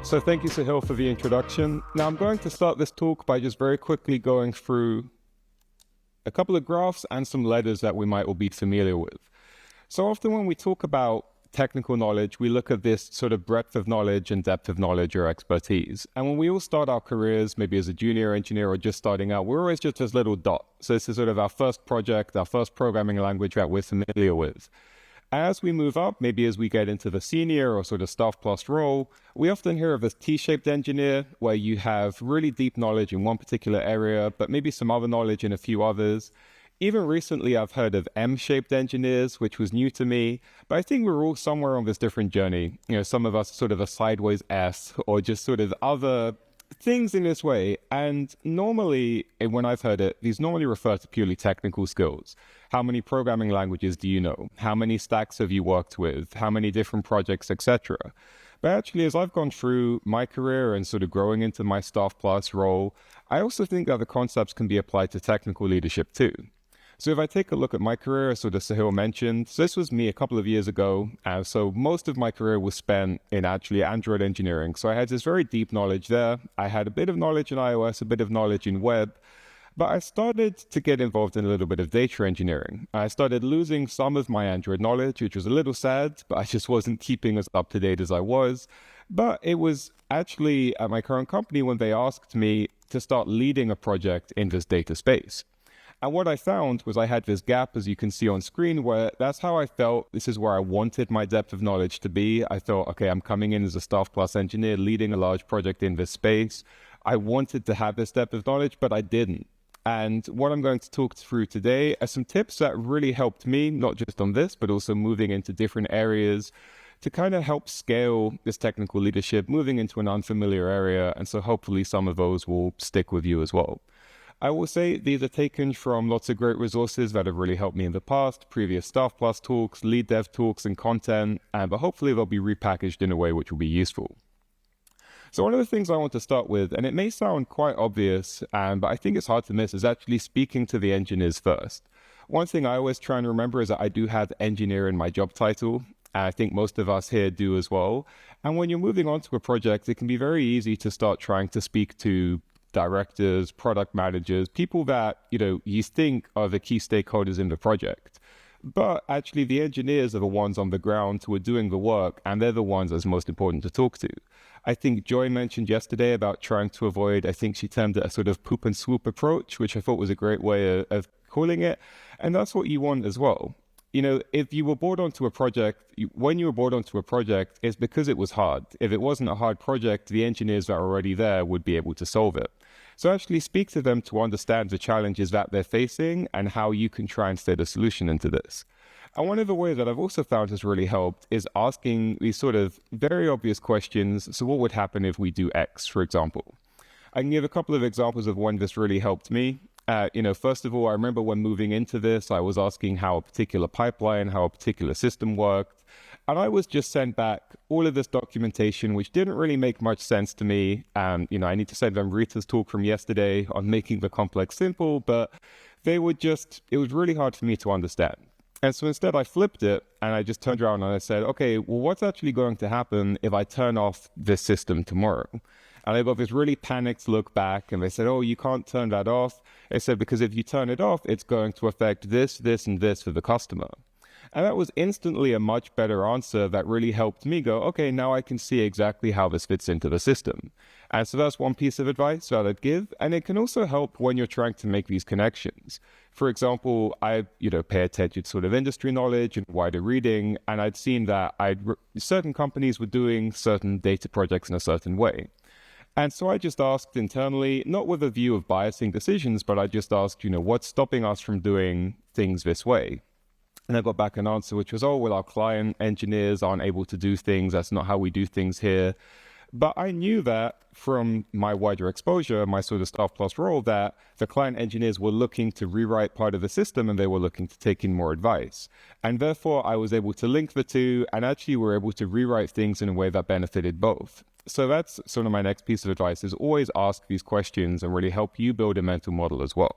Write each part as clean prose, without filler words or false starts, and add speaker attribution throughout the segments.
Speaker 1: So thank you, Sahil, for the introduction. Now I'm going to start this talk by just very quickly going through a couple of graphs and some letters that we might all be familiar with. So often when we talk about technical knowledge, we look at this sort of breadth of knowledge and depth of knowledge or expertise. And when we all start our careers, maybe as a junior engineer or just starting out, we're always just this little dot. So this is sort of our first project, our first programming language that we're familiar with. As we move up, maybe as we get into the senior or sort of StaffPlus role, we often hear of a T-shaped engineer where you have really deep knowledge in one particular area, but maybe some other knowledge in a few others. Even recently, I've heard of M-shaped engineers, which was new to me, but I think we're all somewhere on this different journey. You know, some of us sort of a sideways S or just sort of other things in this way. And normally, when I've heard it, these normally refer to purely technical skills. How many programming languages do you know? How many stacks have you worked with? How many different projects, etc.? But actually, as I've gone through my career and sort of growing into my StaffPlus role, I also think that the concepts can be applied to technical leadership too. So if I take a look at my career, sort of Sahil mentioned, so this was me a couple of years ago. So most of my career was spent in actually Android engineering. So I had this very deep knowledge there. I had a bit of knowledge in iOS, a bit of knowledge in web, but I started to get involved in a little bit of data engineering. I started losing some of my Android knowledge, which was a little sad, but I just wasn't keeping as up to date as I was. But it was actually at my current company when they asked me to start leading a project in this data space. And what I found was I had this gap, as you can see on screen, where that's how I felt. This is where I wanted my depth of knowledge to be. I thought, okay, I'm coming in as a StaffPlus engineer, leading a large project in this space. I wanted to have this depth of knowledge, but I didn't. And what I'm going to talk through today are some tips that really helped me, not just on this, but also moving into different areas to kind of help scale this technical leadership, moving into an unfamiliar area. And so hopefully some of those will stick with you as well. I will say these are taken from lots of great resources that have really helped me in the past, previous StaffPlus talks, lead dev talks and content, but hopefully they'll be repackaged in a way which will be useful. So one of the things I want to start with, and it may sound quite obvious, but I think it's hard to miss, is actually speaking to the engineers first. One thing I always try and remember is that I do have engineer in my job title. I think most of us here do as well. And when you're moving on to a project, it can be very easy to start trying to speak to directors, product managers, people that, you think are the key stakeholders in the project. But actually the engineers are the ones on the ground who are doing the work, and they're the ones that's most important to talk to. I think Joy mentioned yesterday about trying to avoid, I think she termed it a sort of poop and swoop approach, which I thought was a great way of calling it. And that's what you want as well. If you were brought onto a project, when you were brought onto a project, it's because it was hard. If it wasn't a hard project, the engineers that are already there would be able to solve it. So actually speak to them to understand the challenges that they're facing and how you can try and state a solution into this. And one of the ways that I've also found has really helped is asking these sort of very obvious questions. So what would happen if we do X, for example? I can give a couple of examples of when this really helped me. First of all, I remember when moving into this, I was asking how a particular pipeline, how a particular system worked. And I was just sent back all of this documentation, which didn't really make much sense to me. I need to send them Rita's talk from yesterday on making the complex simple, but it was really hard for me to understand. And so instead I flipped it and I just turned around and I said, okay, well, what's actually going to happen if I turn off this system tomorrow? And I got this really panicked look back and they said, oh, you can't turn that off. They said, because if you turn it off, it's going to affect this, this, and this for the customer. And that was instantly a much better answer that really helped me go, okay, now I can see exactly how this fits into the system. And so that's one piece of advice that I'd give. And it can also help when you're trying to make these connections. For example, I pay attention to sort of industry knowledge and wider reading, and I'd seen that certain companies were doing certain data projects in a certain way. And so I just asked internally, not with a view of biasing decisions, but I just asked, what's stopping us from doing things this way? And I got back an answer, which was, oh, well, our client engineers aren't able to do things. That's not how we do things here. But I knew that from my wider exposure, my sort of StaffPlus role, that the client engineers were looking to rewrite part of the system and they were looking to take in more advice. And therefore, I was able to link the two and actually were able to rewrite things in a way that benefited both. So that's sort of my next piece of advice, is always ask these questions and really help you build a mental model as well.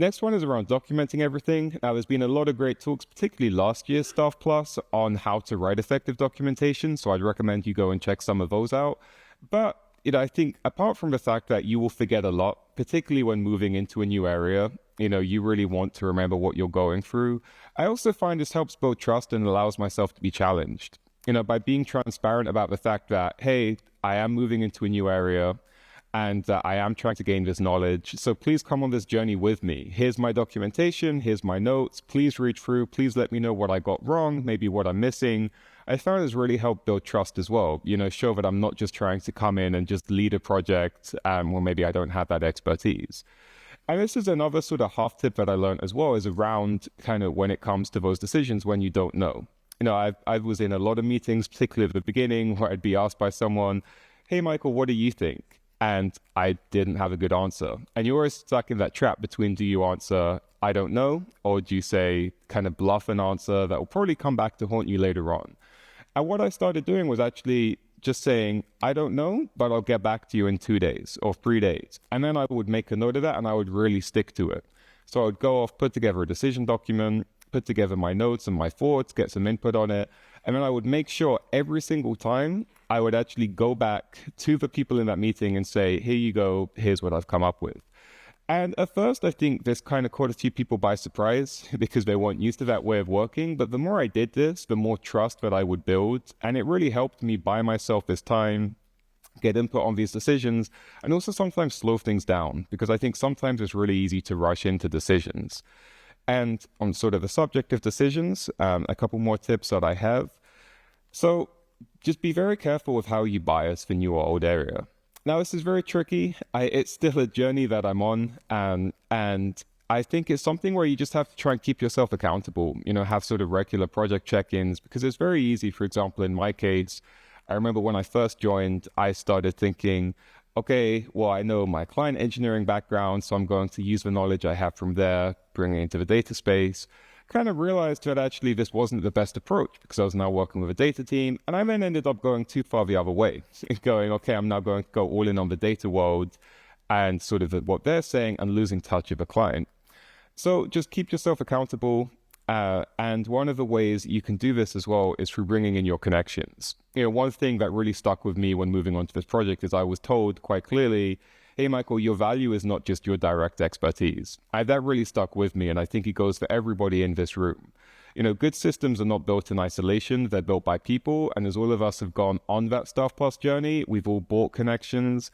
Speaker 1: Next one is around documenting everything. Now, there's been a lot of great talks, particularly last year's StaffPlus, on how to write effective documentation. So I'd recommend you go and check some of those out. But I think apart from the fact that you will forget a lot, particularly when moving into a new area, you really want to remember what you're going through. I also find this helps build trust and allows myself to be challenged. By being transparent about the fact that, hey, I am moving into a new area and I am trying to gain this knowledge. So please come on this journey with me. Here's my documentation. Here's my notes. Please read through. Please let me know what I got wrong, maybe what I'm missing. I found this really helped build trust as well. Show that I'm not just trying to come in and just lead a project or maybe I don't have that expertise. And this is another sort of half tip that I learned as well, is around kind of when it comes to those decisions when you don't know. I was in a lot of meetings, particularly at the beginning, where I'd be asked by someone, hey, Michael, what do you think? And I didn't have a good answer. And you're always stuck in that trap between, do you answer, I don't know, or do you say, kind of bluff an answer that will probably come back to haunt you later on? And what I started doing was actually just saying, I don't know, but I'll get back to you in 2 days or 3 days. And then I would make a note of that and I would really stick to it. So I would go off, put together a decision document, put together my notes and my thoughts, get some input on it. And then I would make sure every single time I would actually go back to the people in that meeting and say, here you go, here's what I've come up with. And at first, I think this kind of caught a few people by surprise because they weren't used to that way of working. But the more I did this, the more trust that I would build. And it really helped me buy myself this time, get input on these decisions, and also sometimes slow things down, because I think sometimes it's really easy to rush into decisions. And on sort of the subject of decisions, a couple more tips that I have. So just be very careful with how you bias the new or old area. Now, this is very tricky. It's still a journey that I'm on. And I think it's something where you just have to try and keep yourself accountable, have sort of regular project check-ins, because it's very easy. For example, in my case, I remember when I first joined, I started thinking, okay, well, I know my client engineering background, so I'm going to use the knowledge I have from there, bring it into the data space. Kind of realized that actually this wasn't the best approach because I was now working with a data team, and I then ended up going too far the other way, going, okay, I'm now going to go all in on the data world and sort of what they're saying and losing touch of the client. So just keep yourself accountable. And one of the ways you can do this as well is through bringing in your connections. One thing that really stuck with me when moving on to this project is I was told quite clearly, hey, Michael, your value is not just your direct expertise. That really stuck with me, and I think it goes for everybody in this room. Good systems are not built in isolation. They're built by people, and as all of us have gone on that StaffPlus journey, we've all bought connections,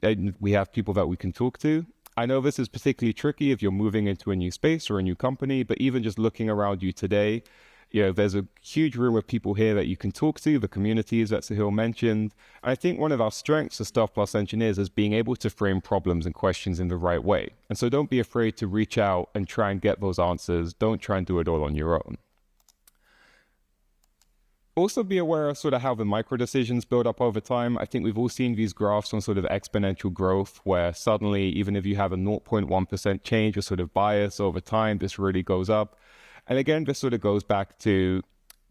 Speaker 1: and we have people that we can talk to. I know this is particularly tricky if you're moving into a new space or a new company, but even just looking around you today, there's a huge room of people here that you can talk to, the communities that Sahil mentioned. And I think one of our strengths as StaffPlus engineers is being able to frame problems and questions in the right way. And so don't be afraid to reach out and try and get those answers. Don't try and do it all on your own. Also be aware of sort of how the micro decisions build up over time. I think we've all seen these graphs on sort of exponential growth where suddenly, even if you have a 0.1% change or sort of bias over time, this really goes up. And again, this sort of goes back to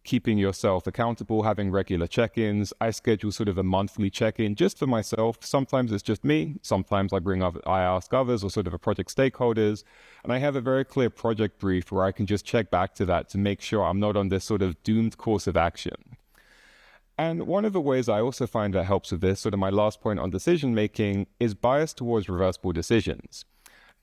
Speaker 1: keeping yourself accountable, having regular check-ins. I schedule sort of a monthly check-in just for myself. Sometimes it's just me. Sometimes I ask others or sort of a project stakeholders. And I have a very clear project brief where I can just check back to that to make sure I'm not on this sort of doomed course of action. And one of the ways I also find that helps with this, sort of my last point on decision-making, is bias towards reversible decisions.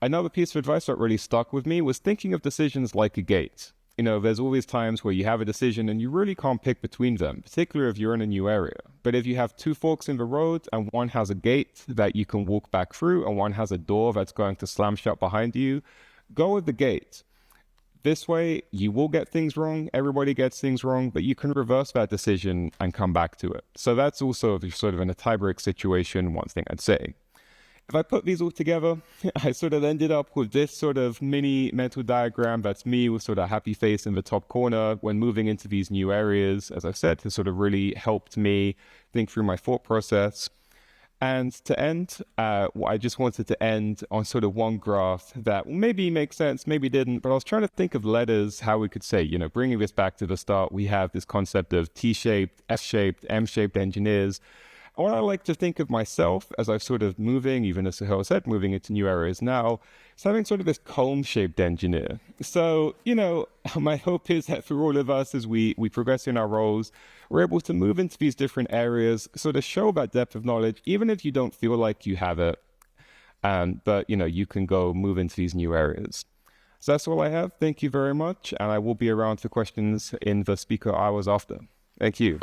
Speaker 1: Another piece of advice that really stuck with me was thinking of decisions like a gate. There's always times where you have a decision and you really can't pick between them, particularly if you're in a new area. But if you have two forks in the road and one has a gate that you can walk back through and one has a door that's going to slam shut behind you, go with the gate. This way, you will get things wrong. Everybody gets things wrong, but you can reverse that decision and come back to it. So that's also sort of in a tie-break situation, one thing I'd say. If I put these all together, I sort of ended up with this sort of mini mental diagram. That's me with sort of a happy face in the top corner when moving into these new areas. As I've said, has sort of really helped me think through my thought process. And to end, I just wanted to end on sort of one graph that maybe makes sense, maybe didn't, but I was trying to think of letters, how we could say, bringing this back to the start, we have this concept of T-shaped, S-shaped, M-shaped engineers. And what I like to think of myself as I'm sort of moving, even as Sahel said, moving into new areas now, is having sort of this comb-shaped engineer. So, my hope is that for all of us, as we progress in our roles, we're able to move into these different areas, sort of show that depth of knowledge, even if you don't feel like you have it. But, you can go move into these new areas. So that's all I have. Thank you very much. And I will be around for questions in the speaker hours after. Thank you.